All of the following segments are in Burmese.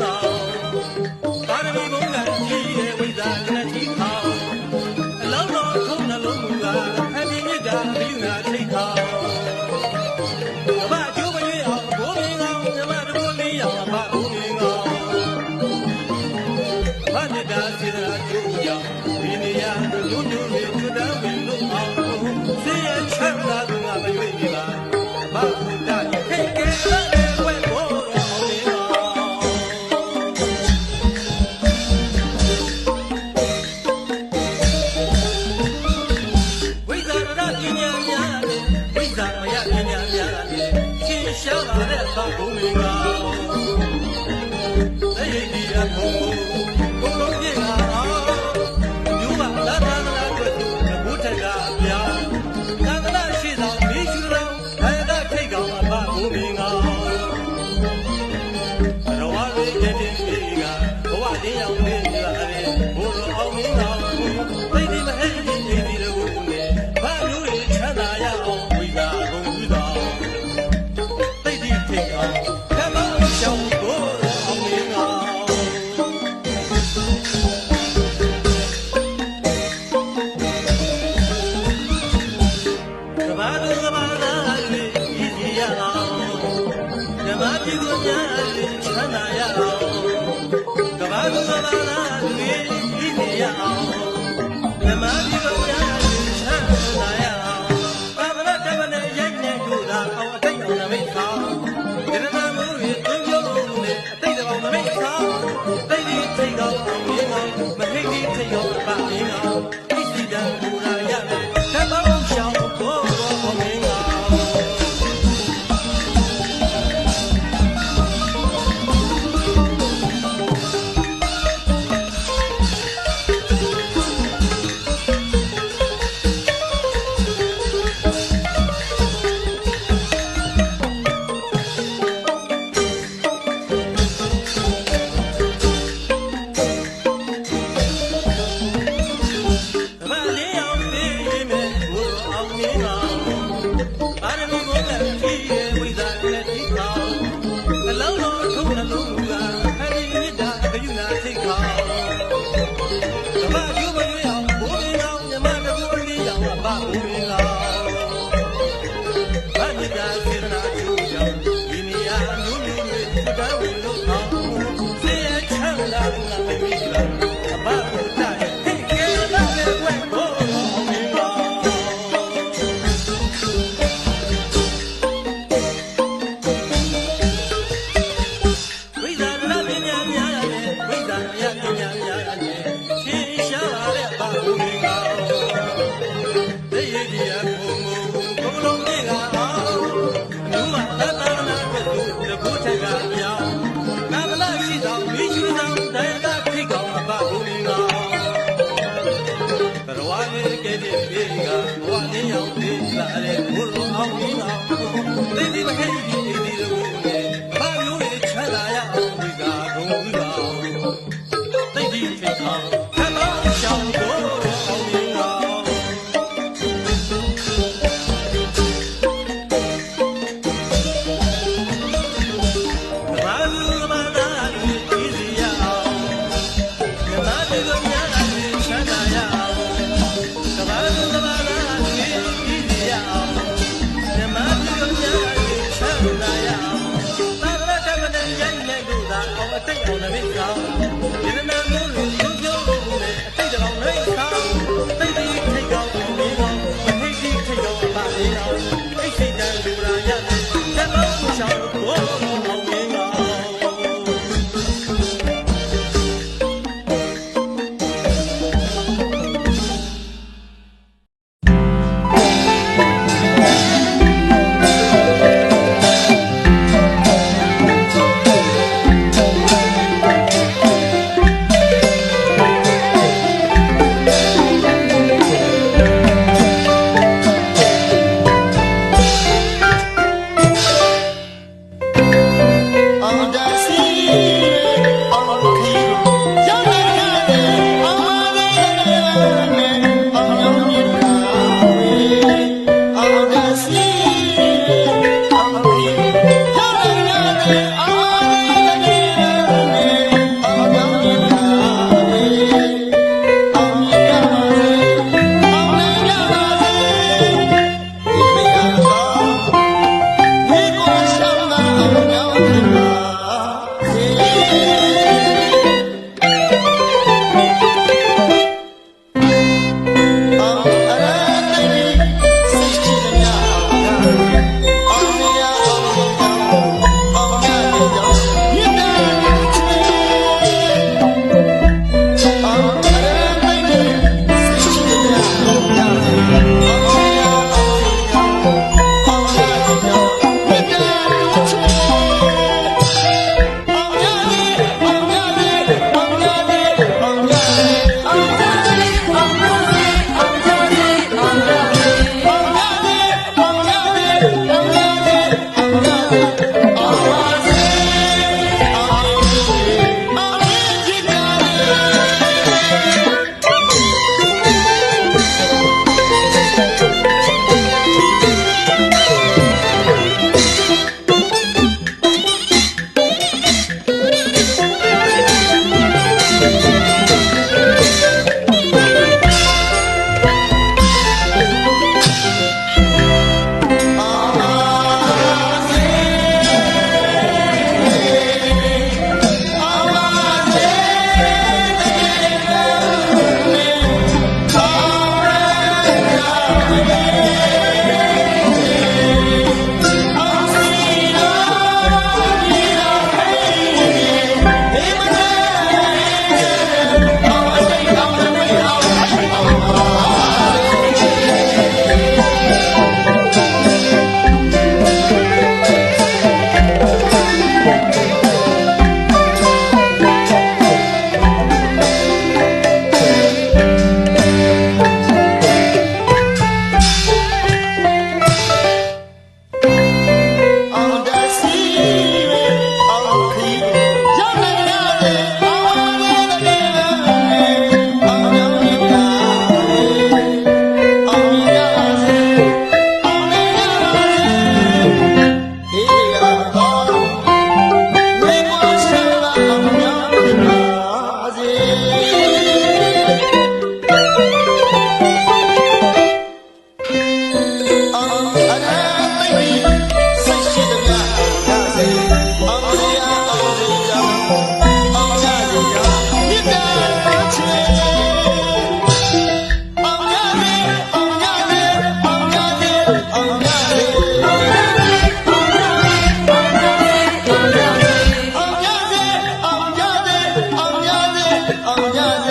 က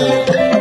အ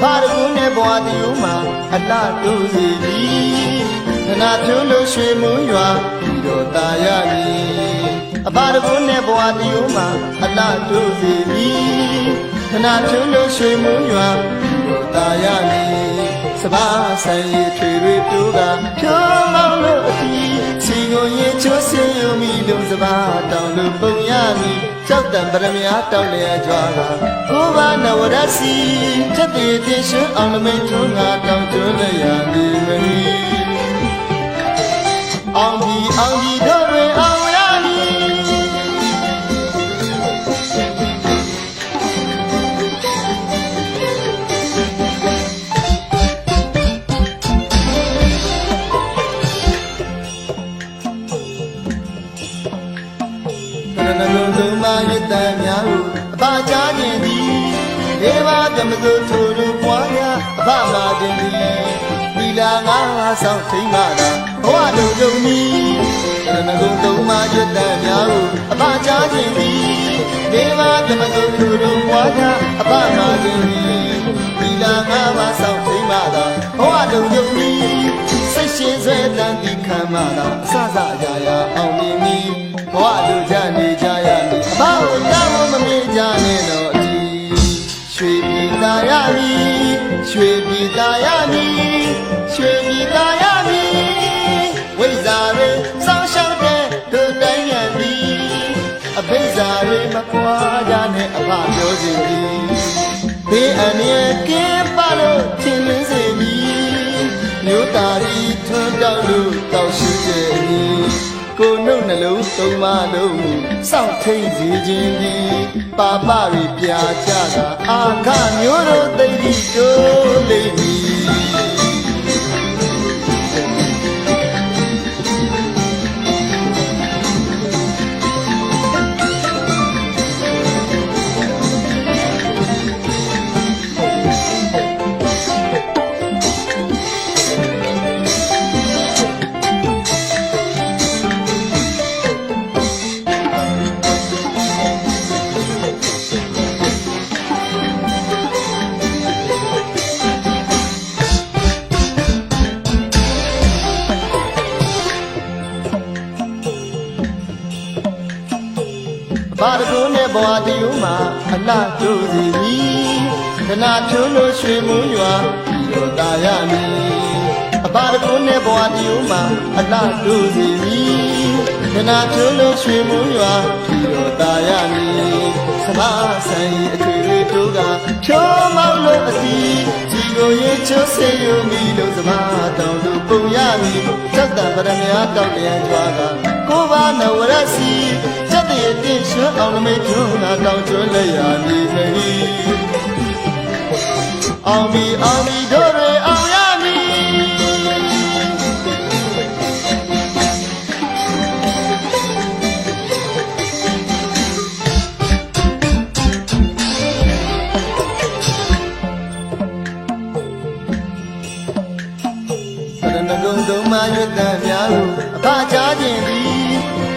ဘာရကူနဲ့ဘွားတီဦးမှာအလှတူးစီပြီခဏဖြိုးလို့ရွှေမွန်းရွာပြီးတော့ตายရမည်အဘာရကူနဲ့ဘွားတီဦးမှာအလှတူးစီပြီခဏဖြိုးလို့ရွှေမွန်းရွာပြီးတော့ตายရမည်စပါးဆိုင်ရထွေတွေတူးကဖြိုးမောင်းလို့အတီးစီကိုရင်ချိုးစင်ယူမိလို့စပါးတောင်းလို့ပုံရမည်ကြောက်တံပရမယာတောက်လျက်ကြွားကကိုဘာနဝရစီချက်တည်တင်ရှင်အောင်မင်းထုံးငါတောင်းကျွလျက်ဒီမီအောင်ဒီတို့တွေအောင်ရမည်နှလုံးသွင်းမှရတန်များဟုအပါချခြင်းသည်ဒေဝဓမ္မသူထိုးတို့ပွားရအဖမာခြင်းသည်သီလာငါဆောင်ထိမ့်မှသာဘဝလုံးကြုံမီနှလုံးသွင်းမှရတန်များဟုအပါချခြင်းသည်ဒေဝဓမ္မသူထိုးတို့ပွားရအဖမာခြင်းသည်သီလာငါဆောင်ထိမ့်မှသာဘဝလုံးကြုံမီစိတ်ရှင်ဆွဲတန်တိခံမှသာအစစရာရာအောင်မြင်မည်ဘဝလူကြနေကြရမည်ဘာလို့တောင်းမမေ့ကြနဲ့တော့အတီးရွှေပြည်သားရမည်ရွှေပြည်သားရမည်ရွှေပြည်သားရမည်ဝိဇ္ဇာရေစောင်းရှောက်တဲ့တို့တိုင်းရမည်အဘိဇ္ဇာရေမကွာကြနဲ့အဖပြောခြင်းသည်ဘေးအန္တရာယ်ကင်းပါလို့သင်လင်းစေမည်မြို့သားရီထွန်းတောက်လို့တောက်ရှိကြ၏ကိုနှုတ်နှလုံးသုံးပါလုံးစောင့်ထိန်စီခြင်းဒီပါပရီပြာကြတာအာခမျိုးတို့သိတိတိုးလိမ့်မည်ဘာရကူနဲ့ဘွားတီဦးမှာအလှတူးစီပြီခဏဖြိုးလို့ရွှေမွန်းရွာပြီးတော့ตายရမည်အဘာရကူနဲ့ဘွားတီဦးမှာအလှတူးစီပြီခဏဖြိုးလို့ရွှေမွန်းရွာပြီးတော့ตายရမည်စပါးဆိုင်အထွေတွေတိုးကဖြိုးမောင်းလို့အတီးဒီကိုရင်ချိုးစေယူမိလို့စပါးတောင်းလို့ပုံရမည်သတ္တပရမယာတောက်လျက်ကြွားကကိုဘာနဝရစီချက်တည်တင်ရှင်အောင်မင်းထုံးငါတောင်းကျွလျက်ဒီမီအောင်ဒီတို့တွေအောင်ရမည်နှလုံးသုံးမှရတန်များဟုအဖချခြင်းသည်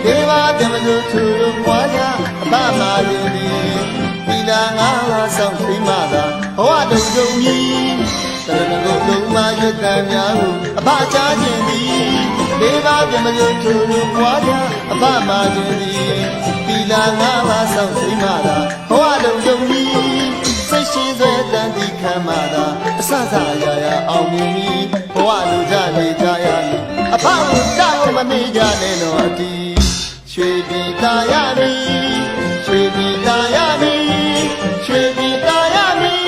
ဒေဝဓမ္မသူထူလို့ပွားကြအဖမာခြင်းသည်သီလာငါဆောင်ထိမ့်မှသာဘဝလုံးကြုံမည်နှလုံးသုံးမှရတန်များဟုအဖချခြင်းသည်ဒေဝဓမ္မသူထူလို့ပွားကြအဖမာခြင်းသည်သီလာငါဆောင်ထိမ့်မှသာဘဝလုံးကြုံမည်စိတ်ရှိစွဲတန်တိခံမှသာအစစရာရာအောင်မြင်မည်ဘဝလူကြနေကြရမည်အဖကိုတောင်းမမေ့ကြနဲ့တော့အတီးရွှေပြည်သားရမည်ရွှေပြည်သားရမည်ရွှေပြည်သားရမည်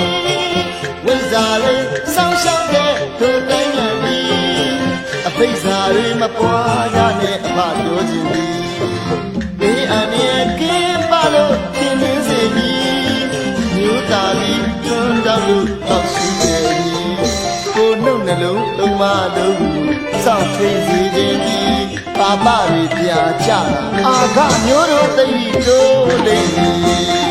ဝိဇ္ဇာရေစောင်းရှောက်တဲ့တို့တိုင်းရမည်အဘိဇ္ဇာရေမပွားကြနဲ့အဖပြောခြင်းသည်ဘေးအန္တရာယ်ကင်းပါလို့သင်လင်းစေမည်မြို့သားရီတွန်းတောက်လို့တောက်ရှိကြ၏ကိုနှုတ်နှလုံးသုံးပါလုံးစောင့်ထိန်စီခြင်းသည်ပါပရီပြာကြတာအာခမျိုးတို့သိတိုးလိမ့်မည်